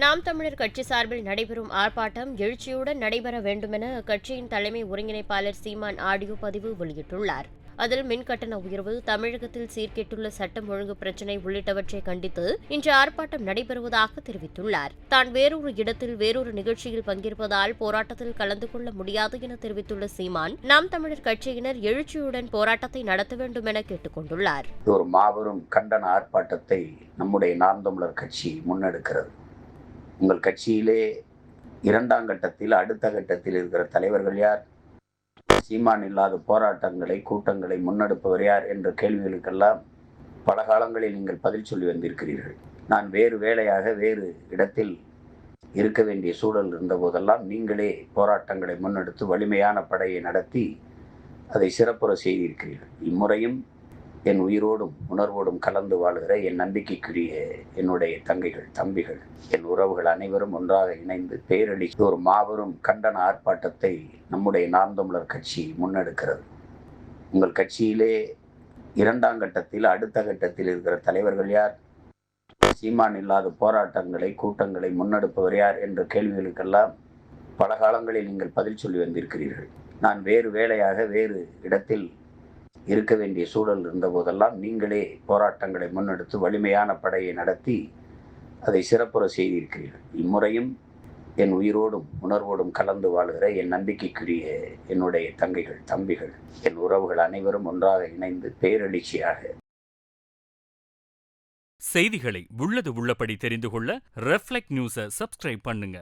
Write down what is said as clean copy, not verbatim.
நாம் தமிழர் கட்சி சார்பில் நடைபெறும் ஆர்ப்பாட்டம் எழுச்சியுடன் நடைபெற வேண்டுமென அக்கட்சியின் தலைமை ஒருங்கிணைப்பாளர் சீமான் ஆடியோ பதிவு வெளியிட்டுள்ளார். அதில் மின்கட்டண உயர்வு, தமிழகத்தில் சீர்கெட்டுள்ள சட்டம் ஒழுங்கு பிரச்சினை உள்ளிட்டவற்றை கண்டித்து இன்று ஆர்ப்பாட்டம் நடைபெறுவதாக தெரிவித்துள்ளார். தான் வேறொரு இடத்தில் வேறொரு நிகழ்ச்சியில் பங்கேற்பதால் போராட்டத்தில் கலந்து கொள்ள முடியாது என தெரிவித்துள்ள சீமான், நாம் தமிழர் கட்சியினர் எழுச்சியுடன் போராட்டத்தை நடத்த வேண்டும் என கேட்டுக் கொண்டுள்ளார். ஒரு மாபெரும் கண்டன ஆர்ப்பாட்டத்தை நம்முடைய நாம் தமிழர் கட்சி முன்னெடுக்கிறது. உங்கள் கட்சியிலே இரண்டாம் கட்டத்தில் அடுத்த கட்டத்தில் இருக்கிற தலைவர்கள் யார்? சீமான் இல்லாத போராட்டங்களை கூட்டங்களை முன்னெடுப்பவர் யார் என்ற கேள்விகளுக்கெல்லாம் பல காலங்களில் நீங்கள் பதில் சொல்லி வந்திருக்கிறீர்கள். நான் வேறு வேலையாக வேறு இடத்தில் இருக்க வேண்டிய சூழல் இருந்த போதெல்லாம் நீங்களே போராட்டங்களை முன்னெடுத்து வலிமையான படையை நடத்தி அதை சிறப்புற செய்திருக்கிறீர்கள். இம்முறையும் என் உயிரோடும் உணர்வோடும் கலந்து வாழுகிற என் நம்பிக்கைக்குரிய என்னுடைய தங்கைகள், தம்பிகள், என் உறவுகள் அனைவரும் ஒன்றாக இணைந்து பேரளித்து ஒரு மாபெரும் கண்டன ஆர்ப்பாட்டத்தை நம்முடைய நாம் தமிழர் கட்சி முன்னெடுக்கிறது. உங்கள் கட்சியிலே இரண்டாம் கட்டத்தில் அடுத்த கட்டத்தில் இருக்கிற தலைவர்கள் யார்? சீமான் இல்லாத போராட்டங்களை கூட்டங்களை முன்னெடுப்பவர் யார் என்ற கேள்விகளுக்கெல்லாம் பல காலங்களில் நீங்கள் பதில் சொல்லி வந்திருக்கிறீர்கள். நான் வேறு வேலையாக வேறு இடத்தில் இருக்க வேண்டிய சூழல் இருந்த போதெல்லாம் நீங்களே போராட்டங்களை முன்னெடுத்து வலிமையான படையை நடத்தி அதை சிறப்புற செய்திருக்கிறீர்கள். இம்முறையும் என் உயிரோடும் உணர்வோடும் கலந்து வாழுகிற என் நம்பிக்கைக்குரிய என்னுடைய தங்கைகள், தம்பிகள், என் உறவுகள் அனைவரும் ஒன்றாக இணைந்து பேரெழுச்சியாக செய்திகளை உள்ளது உள்ளபடி தெரிந்து கொள்ள ரெஃப்ளெக்ட் நியூஸை சப்ஸ்கிரைப் பண்ணுங்க.